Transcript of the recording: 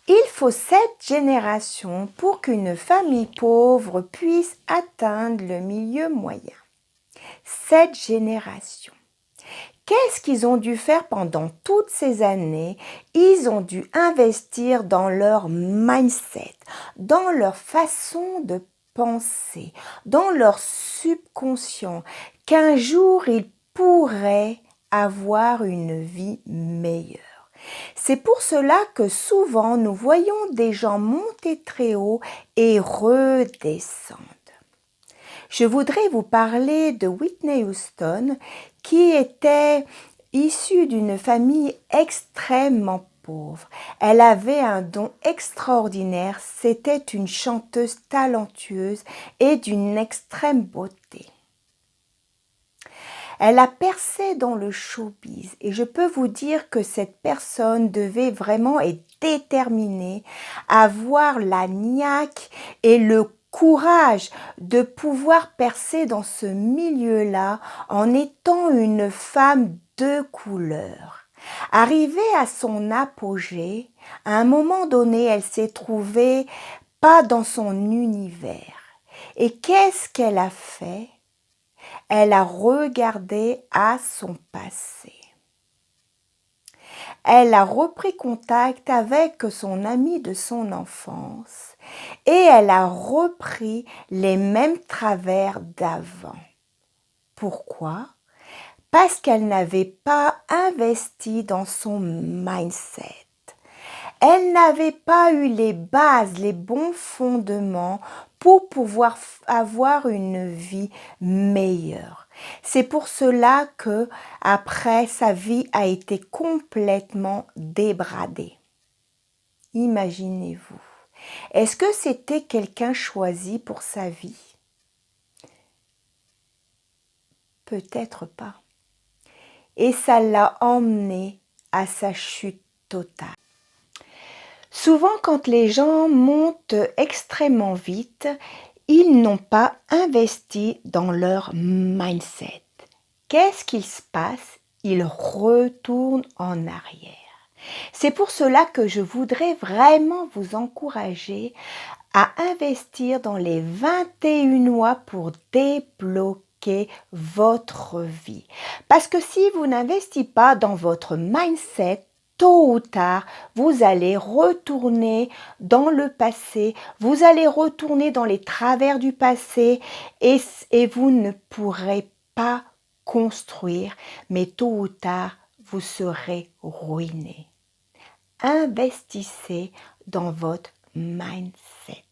Il faut 7 générations pour qu'une famille pauvre puisse atteindre le milieu moyen. 7 générations. Qu'est-ce qu'ils ont dû faire pendant toutes ces années? Ils ont dû investir dans leur mindset, dans leur façon de penser, dans leur subconscient, qu'un jour ils pourraient avoir une vie meilleure. C'est pour cela que souvent nous voyons des gens monter très haut et redescendre. Je voudrais vous parler de Whitney Houston, qui était issue d'une famille extrêmement pauvre. Elle avait un don extraordinaire, c'était une chanteuse talentueuse et d'une extrême beauté. Elle a percé dans le showbiz et je peux vous dire que cette personne devait vraiment être déterminée, avoir la niaque et le courage de pouvoir percer dans ce milieu-là en étant une femme de couleur. Arrivée à son apogée, à un moment donné, elle s'est trouvée pas dans son univers. Et qu'est-ce qu'elle a fait? Elle a regardé à son passé. Elle a repris contact avec son ami de son enfance et elle a repris les mêmes travers d'avant. Pourquoi? Parce qu'elle n'avait pas investi dans son mindset. Elle n'avait pas eu les bases, les bons fondements pour pouvoir avoir une vie meilleure. C'est pour cela que, après, sa vie a été complètement débradée. Imaginez-vous. Est-ce que c'était quelqu'un choisi pour sa vie? Peut-être pas. Et ça l'a emmené à sa chute totale. Souvent, quand les gens montent extrêmement vite, ils n'ont pas investi dans leur mindset. Qu'est-ce qu'il se passe? Ils retournent en arrière. C'est pour cela que je voudrais vraiment vous encourager à investir dans les 21 lois pour débloquer votre vie. Parce que si vous n'investissez pas dans votre mindset, tôt ou tard, vous allez retourner dans le passé, vous allez retourner dans les travers du passé et vous ne pourrez pas construire, mais tôt ou tard, vous serez ruiné. Investissez dans votre mindset.